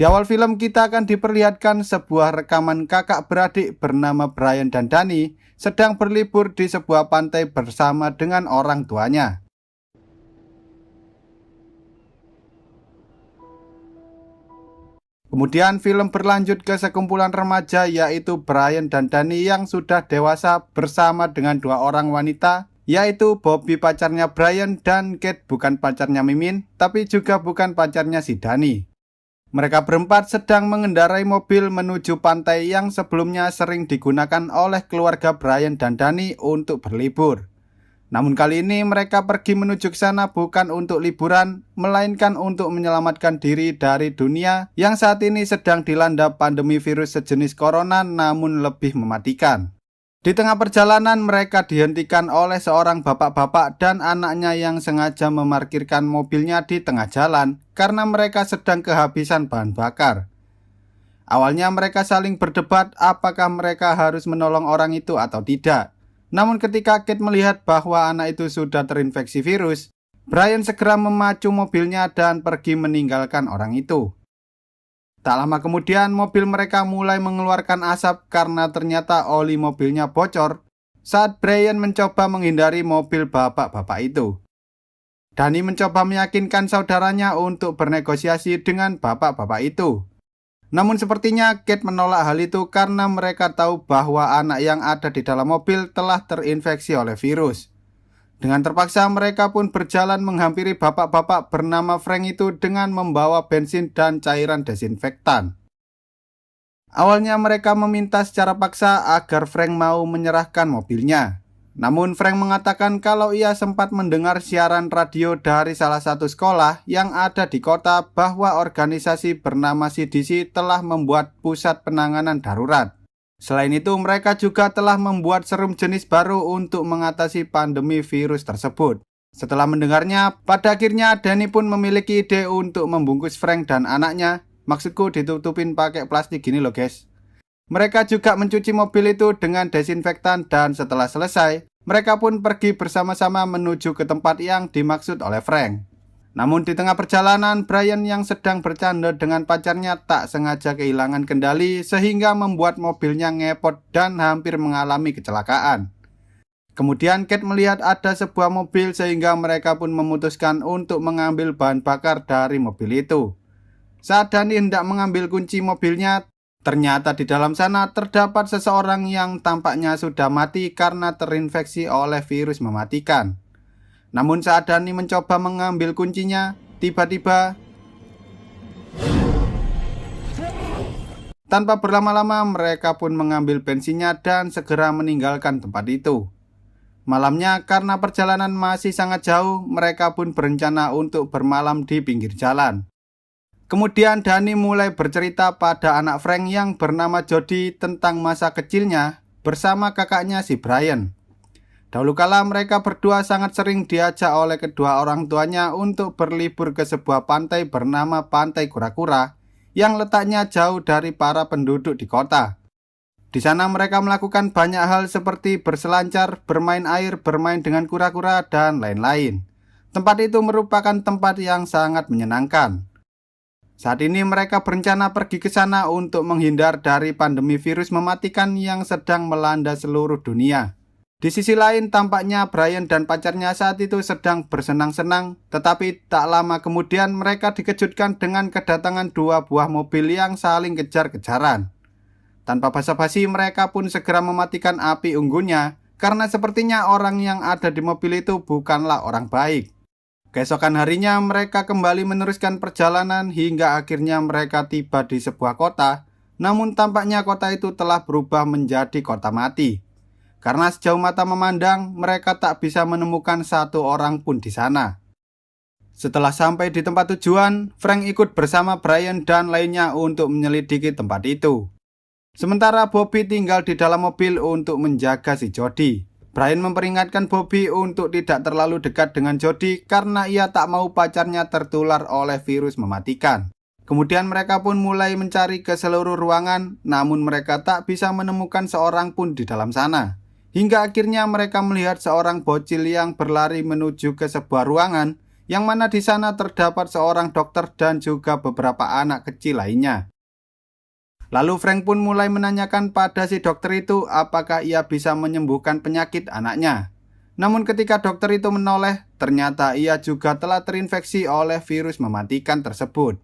Di awal film kita akan diperlihatkan sebuah rekaman kakak beradik bernama Brian dan Danny sedang berlibur di sebuah pantai bersama dengan orang tuanya. Kemudian film berlanjut ke sekumpulan remaja yaitu Brian dan Danny yang sudah dewasa bersama dengan dua orang wanita, yaitu Bobby pacarnya Brian dan Kate bukan pacarnya Mimin, tapi juga bukan pacarnya si Danny. Mereka berempat sedang mengendarai mobil menuju pantai yang sebelumnya sering digunakan oleh keluarga Brian dan Danny untuk berlibur. Namun kali ini mereka pergi menuju ke sana bukan untuk liburan, melainkan untuk menyelamatkan diri dari dunia yang saat ini sedang dilanda pandemi virus sejenis corona namun lebih mematikan. Di tengah perjalanan mereka dihentikan oleh seorang bapak-bapak dan anaknya yang sengaja memarkirkan mobilnya di tengah jalan karena mereka sedang kehabisan bahan bakar. Awalnya mereka saling berdebat apakah mereka harus menolong orang itu atau tidak. Namun ketika Kate melihat bahwa anak itu sudah terinfeksi virus, Brian segera memacu mobilnya dan pergi meninggalkan orang itu. Tak lama kemudian mobil mereka mulai mengeluarkan asap karena ternyata oli mobilnya bocor saat Brian mencoba menghindari mobil bapak-bapak itu. Danny mencoba meyakinkan saudaranya untuk bernegosiasi dengan bapak-bapak itu. Namun sepertinya Kate menolak hal itu karena mereka tahu bahwa anak yang ada di dalam mobil telah terinfeksi oleh virus. Dengan terpaksa mereka pun berjalan menghampiri bapak-bapak bernama Frank itu dengan membawa bensin dan cairan desinfektan. Awalnya mereka meminta secara paksa agar Frank mau menyerahkan mobilnya. Namun Frank mengatakan kalau ia sempat mendengar siaran radio dari salah satu sekolah yang ada di kota bahwa organisasi bernama CDC telah membuat pusat penanganan darurat. Selain itu, mereka juga telah membuat serum jenis baru untuk mengatasi pandemi virus tersebut. Setelah mendengarnya, pada akhirnya Danny pun memiliki ide untuk membungkus Frank dan anaknya. Maksudku ditutupin pakai plastik gini loh guys. Mereka juga mencuci mobil itu dengan desinfektan dan setelah selesai, mereka pun pergi bersama-sama menuju ke tempat yang dimaksud oleh Frank. Namun di tengah perjalanan, Brian yang sedang bercanda dengan pacarnya tak sengaja kehilangan kendali sehingga membuat mobilnya ngepot dan hampir mengalami kecelakaan. Kemudian Kate melihat ada sebuah mobil sehingga mereka pun memutuskan untuk mengambil bahan bakar dari mobil itu. Saat Danny hendak mengambil kunci mobilnya, ternyata di dalam sana terdapat seseorang yang tampaknya sudah mati karena terinfeksi oleh virus mematikan. Namun saat Danny mencoba mengambil kuncinya, tiba-tiba tanpa berlama-lama mereka pun mengambil bensinnya dan segera meninggalkan tempat itu. Malamnya karena perjalanan masih sangat jauh, mereka pun berencana untuk bermalam di pinggir jalan. Kemudian Danny mulai bercerita pada anak Frank yang bernama Jody tentang masa kecilnya bersama kakaknya si Brian. Dahulu kala mereka berdua sangat sering diajak oleh kedua orang tuanya untuk berlibur ke sebuah pantai bernama Pantai Kura-Kura yang letaknya jauh dari para penduduk di kota. Di sana mereka melakukan banyak hal seperti berselancar, bermain air, bermain dengan kura-kura, dan lain-lain. Tempat itu merupakan tempat yang sangat menyenangkan. Saat ini mereka berencana pergi ke sana untuk menghindar dari pandemi virus mematikan yang sedang melanda seluruh dunia. Di sisi lain tampaknya Brian dan pacarnya saat itu sedang bersenang-senang, tetapi tak lama kemudian mereka dikejutkan dengan kedatangan dua buah mobil yang saling kejar-kejaran. Tanpa basa-basi mereka pun segera mematikan api unggunnya karena sepertinya orang yang ada di mobil itu bukanlah orang baik. Keesokan harinya mereka kembali meneruskan perjalanan hingga akhirnya mereka tiba di sebuah kota, namun tampaknya kota itu telah berubah menjadi kota mati. Karena sejauh mata memandang, mereka tak bisa menemukan satu orang pun di sana. Setelah sampai di tempat tujuan, Frank ikut bersama Brian dan lainnya untuk menyelidiki tempat itu. Sementara Bobby tinggal di dalam mobil untuk menjaga si Jody. Brian memperingatkan Bobby untuk tidak terlalu dekat dengan Jody karena ia tak mau pacarnya tertular oleh virus mematikan. Kemudian mereka pun mulai mencari ke seluruh ruangan, namun mereka tak bisa menemukan seorang pun di dalam sana. Hingga akhirnya mereka melihat seorang bocil yang berlari menuju ke sebuah ruangan yang mana di sana terdapat seorang dokter dan juga beberapa anak kecil lainnya. Lalu Frank pun mulai menanyakan pada si dokter itu apakah ia bisa menyembuhkan penyakit anaknya. Namun ketika dokter itu menoleh, ternyata ia juga telah terinfeksi oleh virus mematikan tersebut.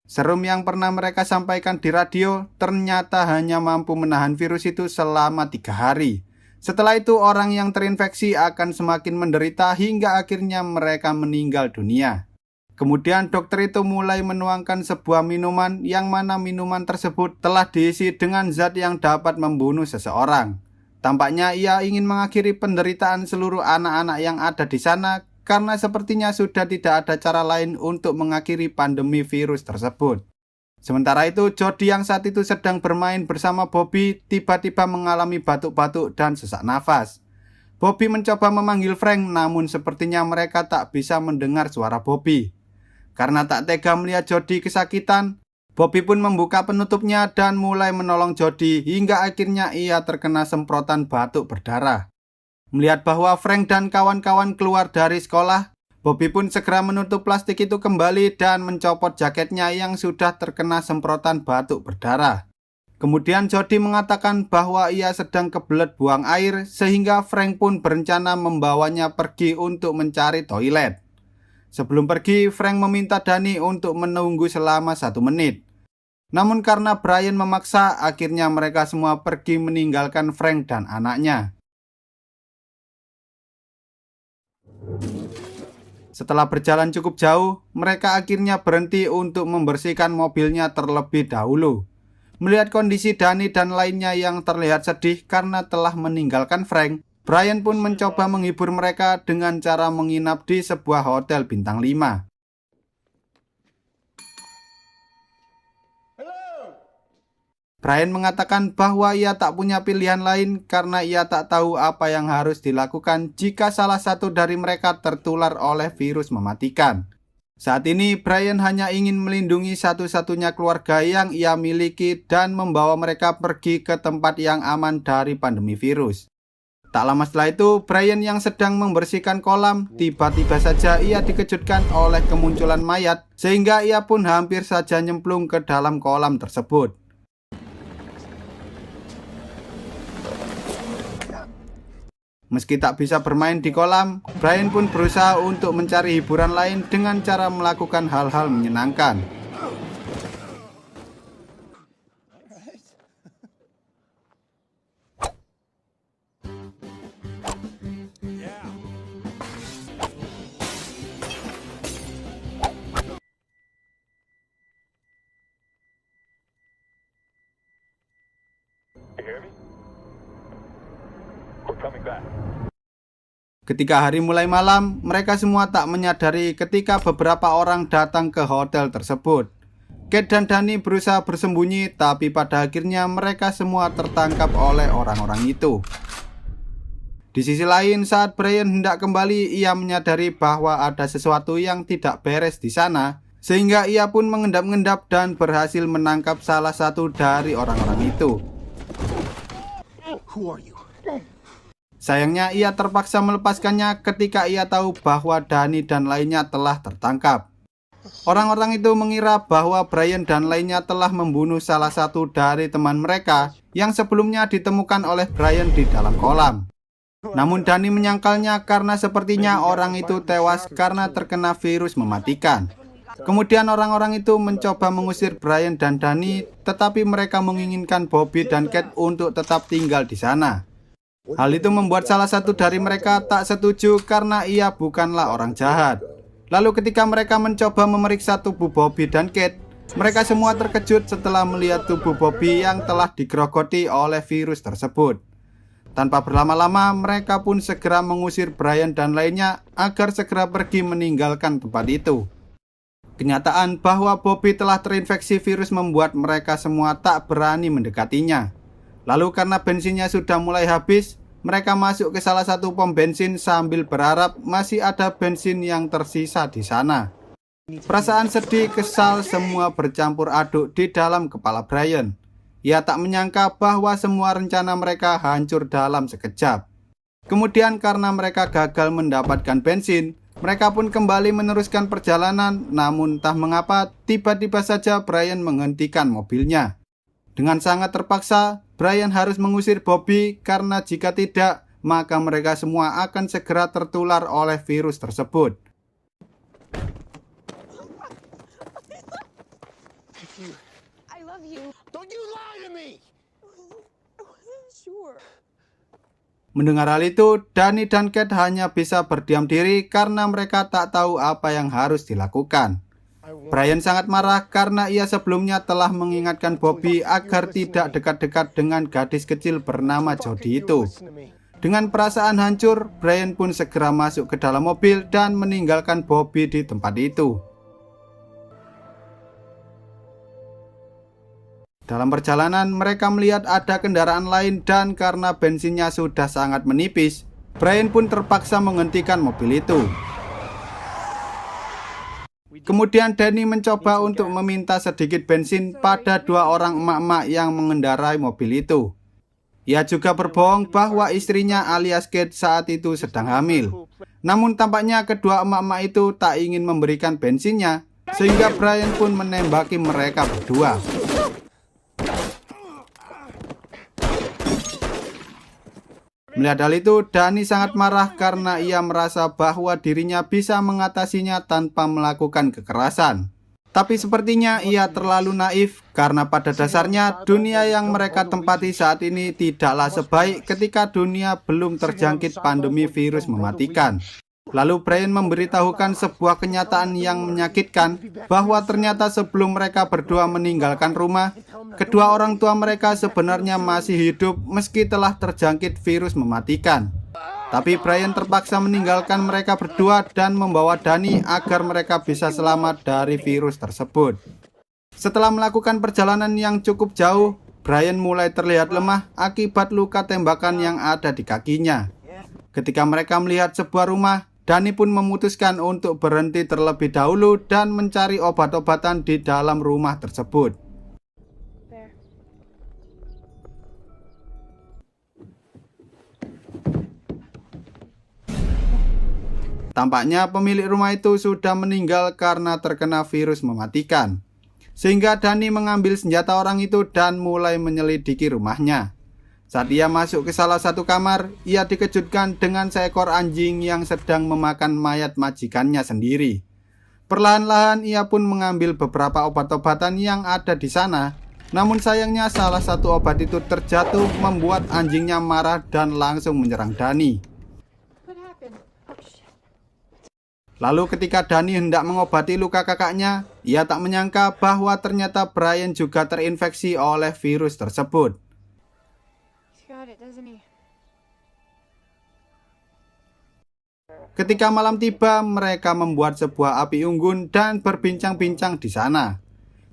Serum yang pernah mereka sampaikan di radio ternyata hanya mampu menahan virus itu selama 3 hari. Setelah itu orang yang terinfeksi akan semakin menderita hingga akhirnya mereka meninggal dunia. Kemudian dokter itu mulai menuangkan sebuah minuman yang mana minuman tersebut telah diisi dengan zat yang dapat membunuh seseorang. Tampaknya ia ingin mengakhiri penderitaan seluruh anak-anak yang ada di sana karena sepertinya sudah tidak ada cara lain untuk mengakhiri pandemi virus tersebut. Sementara itu, Jody yang saat itu sedang bermain bersama Bobby tiba-tiba mengalami batuk-batuk dan sesak nafas. Bobby mencoba memanggil Frank, namun sepertinya mereka tak bisa mendengar suara Bobby. Karena tak tega melihat Jody kesakitan, Bobby pun membuka penutupnya dan mulai menolong Jody hingga akhirnya ia terkena semprotan batuk berdarah. Melihat bahwa Frank dan kawan-kawan keluar dari sekolah, Bobby pun segera menutup plastik itu kembali dan mencopot jaketnya yang sudah terkena semprotan batuk berdarah. Kemudian Jody mengatakan bahwa ia sedang kebelet buang air sehingga Frank pun berencana membawanya pergi untuk mencari toilet. Sebelum pergi, Frank meminta Danny untuk menunggu selama 1 menit. Namun karena Brian memaksa, akhirnya mereka semua pergi meninggalkan Frank dan anaknya. Setelah berjalan cukup jauh, mereka akhirnya berhenti untuk membersihkan mobilnya terlebih dahulu. Melihat kondisi Danny dan lainnya yang terlihat sedih karena telah meninggalkan Frank, Brian pun mencoba menghibur mereka dengan cara menginap di sebuah hotel bintang 5. Brian mengatakan bahwa ia tak punya pilihan lain karena ia tak tahu apa yang harus dilakukan jika salah satu dari mereka tertular oleh virus mematikan. Saat ini Brian hanya ingin melindungi satu-satunya keluarga yang ia miliki dan membawa mereka pergi ke tempat yang aman dari pandemi virus. Tak lama setelah itu, Brian yang sedang membersihkan kolam, tiba-tiba saja ia dikejutkan oleh kemunculan mayat, sehingga ia pun hampir saja nyemplung ke dalam kolam tersebut. Meski tak bisa bermain di kolam, Brian pun berusaha untuk mencari hiburan lain dengan cara melakukan hal-hal menyenangkan. Ketika hari mulai malam, mereka semua tak menyadari ketika beberapa orang datang ke hotel tersebut. Kate dan Danny berusaha bersembunyi, tapi pada akhirnya mereka semua tertangkap oleh orang-orang itu. Di sisi lain, saat Brian hendak kembali, ia menyadari bahwa ada sesuatu yang tidak beres di sana, sehingga ia pun mengendap-endap dan berhasil menangkap salah satu dari orang-orang itu. Sayangnya ia terpaksa melepaskannya ketika ia tahu bahwa Danny dan lainnya telah tertangkap. Orang-orang itu mengira bahwa Brian dan lainnya telah membunuh salah satu dari teman mereka yang sebelumnya ditemukan oleh Brian di dalam kolam. Namun Danny menyangkalnya karena sepertinya orang itu tewas karena terkena virus mematikan. Kemudian orang-orang itu mencoba mengusir Brian dan Danny, tetapi mereka menginginkan Bobby dan Kate untuk tetap tinggal di sana. Hal itu membuat salah satu dari mereka tak setuju karena ia bukanlah orang jahat. Lalu ketika mereka mencoba memeriksa tubuh Bobby dan Kate, mereka semua terkejut setelah melihat tubuh Bobby yang telah digerogoti oleh virus tersebut. Tanpa berlama-lama, mereka pun segera mengusir Brian dan lainnya agar segera pergi meninggalkan tempat itu. Kenyataan bahwa Bobby telah terinfeksi virus membuat mereka semua tak berani mendekatinya. Lalu karena bensinnya sudah mulai habis, mereka masuk ke salah satu pom bensin sambil berharap masih ada bensin yang tersisa di sana. Perasaan sedih, kesal, semua bercampur aduk di dalam kepala Brian. Ia tak menyangka bahwa semua rencana mereka hancur dalam sekejap. Kemudian karena mereka gagal mendapatkan bensin, Mereka pun kembali meneruskan perjalanan, namun entah mengapa tiba-tiba saja Brian menghentikan mobilnya. Dengan sangat terpaksa, Brian harus mengusir Bobby karena jika tidak, maka mereka semua akan segera tertular oleh virus tersebut. I love you. Don't you lie to me! I wasn't sure. Mendengar hal itu, Danny dan Kate hanya bisa berdiam diri karena mereka tak tahu apa yang harus dilakukan. Brian sangat marah karena ia sebelumnya telah mengingatkan Bobby agar tidak dekat-dekat dengan gadis kecil bernama Jody itu. Dengan perasaan hancur, Brian pun segera masuk ke dalam mobil dan meninggalkan Bobby di tempat itu. Dalam perjalanan, mereka melihat ada kendaraan lain dan karena bensinnya sudah sangat menipis, Brian pun terpaksa menghentikan mobil itu. Kemudian Danny mencoba untuk meminta sedikit bensin pada dua orang emak-emak yang mengendarai mobil itu. Ia juga berbohong bahwa istrinya alias Kate saat itu sedang hamil. Namun tampaknya kedua emak-emak itu tak ingin memberikan bensinnya, sehingga Brian pun menembaki mereka berdua. Melihat hal itu, Danny sangat marah karena ia merasa bahwa dirinya bisa mengatasinya tanpa melakukan kekerasan. Tapi sepertinya ia terlalu naif karena pada dasarnya dunia yang mereka tempati saat ini tidaklah sebaik ketika dunia belum terjangkit pandemi virus mematikan. Lalu Brian memberitahukan sebuah kenyataan yang menyakitkan bahwa ternyata sebelum mereka berdua meninggalkan rumah, kedua orang tua mereka sebenarnya masih hidup meski telah terjangkit virus mematikan. Tapi Brian terpaksa meninggalkan mereka berdua dan membawa Danny agar mereka bisa selamat dari virus tersebut. Setelah melakukan perjalanan yang cukup jauh, Brian mulai terlihat lemah akibat luka tembakan yang ada di kakinya. Ketika mereka melihat sebuah rumah, Danny pun memutuskan untuk berhenti terlebih dahulu dan mencari obat-obatan di dalam rumah tersebut. Tampaknya pemilik rumah itu sudah meninggal karena terkena virus mematikan. Sehingga Danny mengambil senjata orang itu dan mulai menyelidiki rumahnya. Saat ia masuk ke salah satu kamar, ia dikejutkan dengan seekor anjing yang sedang memakan mayat majikannya sendiri. Perlahan-lahan ia pun mengambil beberapa obat-obatan yang ada di sana. Namun sayangnya salah satu obat itu terjatuh membuat anjingnya marah dan langsung menyerang Danny. Lalu ketika Danny hendak mengobati luka kakaknya, ia tak menyangka bahwa ternyata Brian juga terinfeksi oleh virus tersebut. Ketika malam tiba, mereka membuat sebuah api unggun dan berbincang-bincang di sana.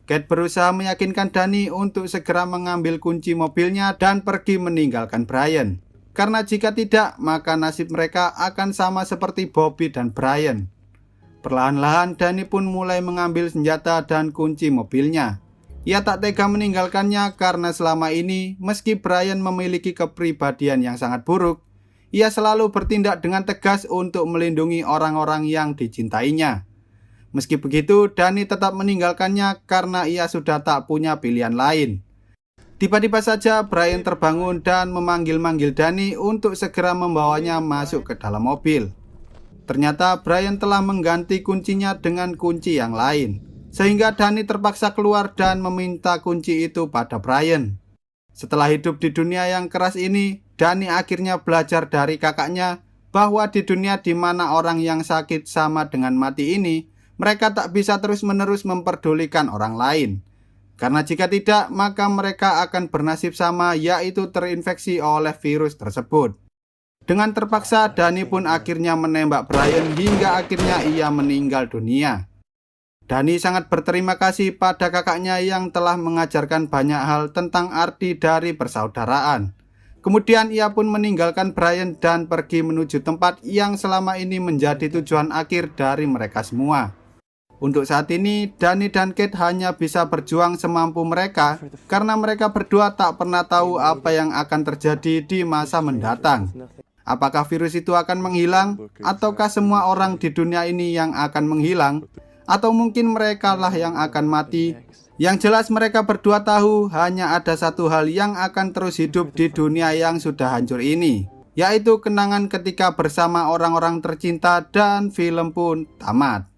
Kate berusaha meyakinkan Danny untuk segera mengambil kunci mobilnya dan pergi meninggalkan Brian. Karena jika tidak, maka nasib mereka akan sama seperti Bobby dan Brian. Perlahan-lahan Danny pun mulai mengambil senjata dan kunci mobilnya. Ia tak tega meninggalkannya karena selama ini, meski Brian memiliki kepribadian yang sangat buruk, ia selalu bertindak dengan tegas untuk melindungi orang-orang yang dicintainya. Meski begitu, Danny tetap meninggalkannya karena ia sudah tak punya pilihan lain. Tiba-tiba saja Brian terbangun dan memanggil-manggil Danny untuk segera membawanya masuk ke dalam mobil. Ternyata Brian telah mengganti kuncinya dengan kunci yang lain, sehingga Danny terpaksa keluar dan meminta kunci itu pada Brian. Setelah hidup di dunia yang keras ini, Danny akhirnya belajar dari kakaknya bahwa di dunia di mana orang yang sakit sama dengan mati ini, mereka tak bisa terus-menerus memperdulikan orang lain. Karena jika tidak, maka mereka akan bernasib sama, yaitu terinfeksi oleh virus tersebut. Dengan terpaksa, Danny pun akhirnya menembak Brian hingga akhirnya ia meninggal dunia. Danny sangat berterima kasih pada kakaknya yang telah mengajarkan banyak hal tentang arti dari persaudaraan. Kemudian ia pun meninggalkan Brian dan pergi menuju tempat yang selama ini menjadi tujuan akhir dari mereka semua. Untuk saat ini, Danny dan Kate hanya bisa berjuang semampu mereka karena mereka berdua tak pernah tahu apa yang akan terjadi di masa mendatang. Apakah virus itu akan menghilang? Ataukah semua orang di dunia ini yang akan menghilang? Atau mungkin mereka lah yang akan mati? Yang jelas mereka berdua tahu hanya ada satu hal yang akan terus hidup di dunia yang sudah hancur ini, yaitu kenangan ketika bersama orang-orang tercinta, dan film pun tamat.